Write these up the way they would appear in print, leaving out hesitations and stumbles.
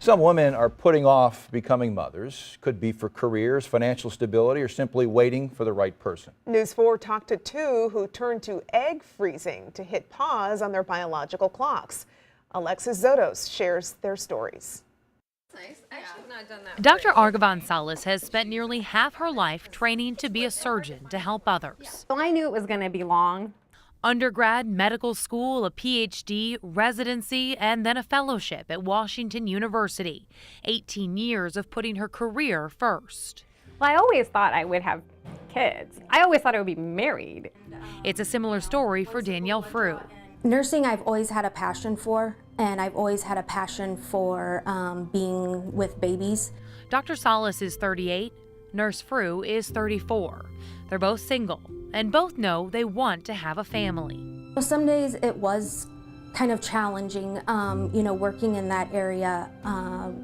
Some women are putting off becoming mothers. Could be for careers, financial stability, or simply waiting for the right person. News 4 talked to two who turned to egg freezing to hit pause on their biological clocks. Alexis Zotos shares their stories. Dr. Argavan Salas has spent nearly half her life training to be a surgeon to help others. So I knew it was going to be long. Undergrad, medical school, a PhD, residency, and then a fellowship at Washington University. 18 years of putting her career first. Well, I always thought I would have kids. I always thought I would be married. It's a similar story for Danielle Frew. Nursing I've always had a passion for, and I've always had a passion for being with babies. Dr. Salas is 38, Nurse Frew is 34. They're both single, and both know they want to have a family. Some days it was kind of challenging, working in that area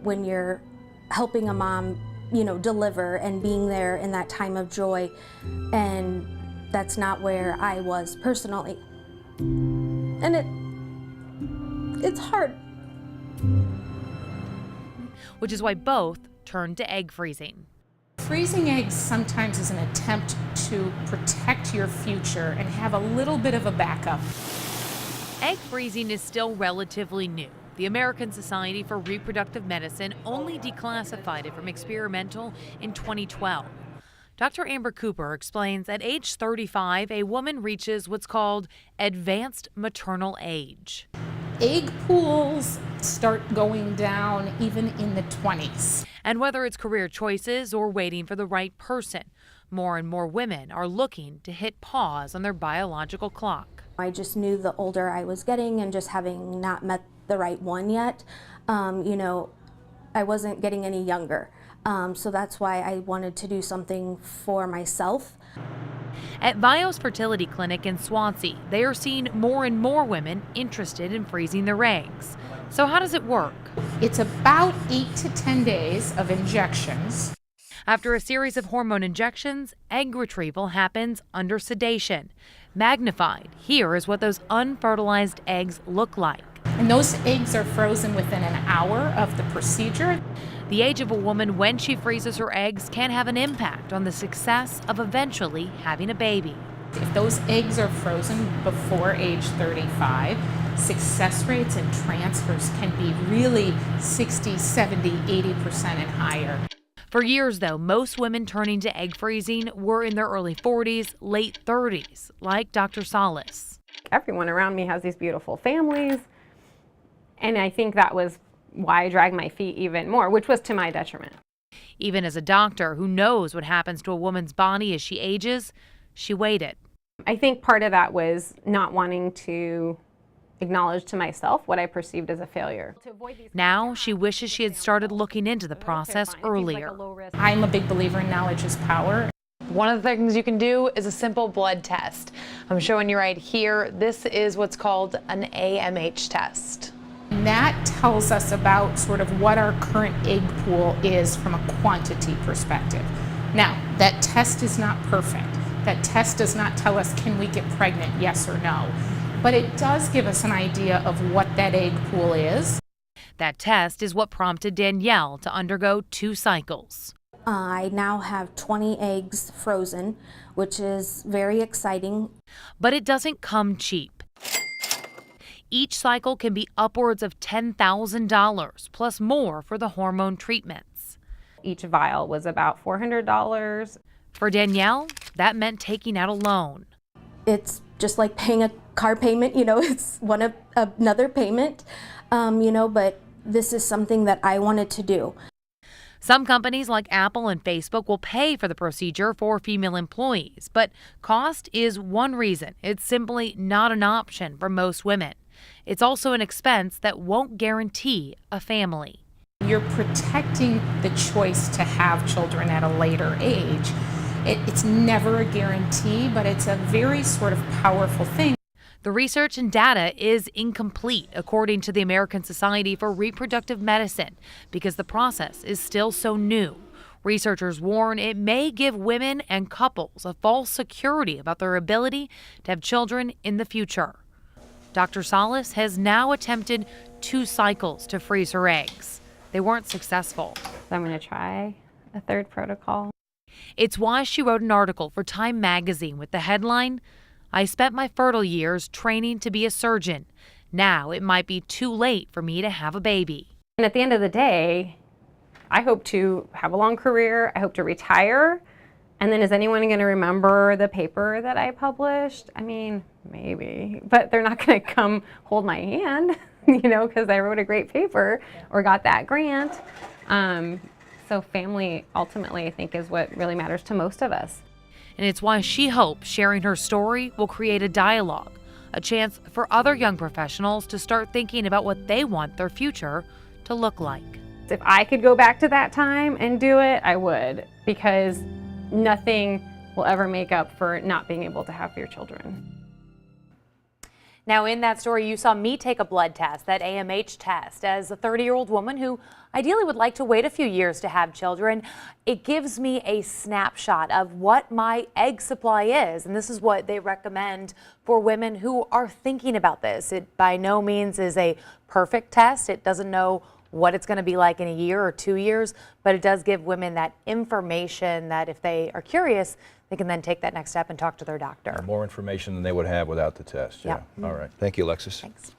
when you're helping a mom, deliver and being there in that time of joy, and that's not where I was personally. And it's hard. Which is why both turned to egg freezing. Freezing eggs sometimes is an attempt to protect your future and have a little bit of a backup. Egg freezing is still relatively new. The American Society for Reproductive Medicine only declassified it from experimental in 2012. Dr. Amber Cooper explains at age 35, a woman reaches what's called advanced maternal age. Egg pools start going down even in the 20s. And whether it's career choices or waiting for the right person, more and more women are looking to hit pause on their biological clock. I just knew the older I was getting, and just having not met the right one yet, I wasn't getting any younger. So that's why I wanted to do something for myself. At Vios Fertility Clinic in Swansea, they are seeing more and more women interested in freezing their eggs. So how does it work? It's about 8 to 10 days of injections. After a series of hormone injections, egg retrieval happens under sedation. Magnified, here is what those unfertilized eggs look like. And those eggs are frozen within an hour of the procedure. The age of a woman when she freezes her eggs can have an impact on the success of eventually having a baby. If those eggs are frozen before age 35, success rates and transfers can be really 60, 70, 80% and higher. For years, though, most women turning to egg freezing were in their early 40s, late 30s, like Dr. Salas. Everyone around me has these beautiful families, and I think that was why I dragged my feet even more, which was to my detriment. Even as a doctor who knows what happens to a woman's body as she ages, she waited. I think part of that was not wanting to acknowledge to myself what I perceived as a failure. Now she wishes she had started looking into the process earlier. I'm a big believer in knowledge is power. One of the things you can do is a simple blood test. I'm showing you right here. This is what's called an AMH test. And that tells us about sort of what our current egg pool is from a quantity perspective. Now, that test is not perfect. That test does not tell us can we get pregnant, yes or no. But it does give us an idea of what that egg pool is. That test is what prompted Danielle to undergo 2 cycles. I now have 20 eggs frozen, which is very exciting. But it doesn't come cheap. Each cycle can be upwards of $10,000, plus more for the hormone treatments. Each vial was about $400. For Danielle, that meant taking out a loan. It's just like paying a car payment, it's another payment, but this is something that I wanted to do. Some companies like Apple and Facebook will pay for the procedure for female employees, but cost is one reason it's simply not an option for most women. It's also an expense that won't guarantee a family. You're protecting the choice to have children at a later age. It's never a guarantee, but it's a very sort of powerful thing. The research and data is incomplete, according to the American Society for Reproductive Medicine, because the process is still so new. Researchers warn it may give women and couples a false security about their ability to have children in the future. Dr. Salas has now attempted 2 cycles to freeze her eggs. they weren't successful. So I'm going to try a third protocol. It's why she wrote an article for Time magazine with the headline, "I spent my fertile years training to be a surgeon. Now it might be too late for me to have a baby." And at the end of the day, I hope to have a long career. I hope to retire. And then is anyone going to remember the paper that I published? I mean, maybe, but they're not going to come hold my hand, because I wrote a great paper or got that grant. So family ultimately, I think, is what really matters to most of us. And it's why she hopes sharing her story will create a dialogue, a chance for other young professionals to start thinking about what they want their future to look like. If I could go back to that time and do it, I would, because nothing will ever make up for not being able to have your children. Now, in that story, you saw me take a blood test, that AMH test, as a 30-year-old woman who ideally would like to wait a few years to have children. It gives me a snapshot of what my egg supply is, and this is what they recommend for women who are thinking about this. It by no means is a perfect test. It doesn't know what it's going to be like in a year or 2 years, but it does give women that information that if they are curious, they can then take that next step and talk to their doctor. More information than they would have without the test. Yep. Yeah. All right. Thank you, Alexis. Thanks.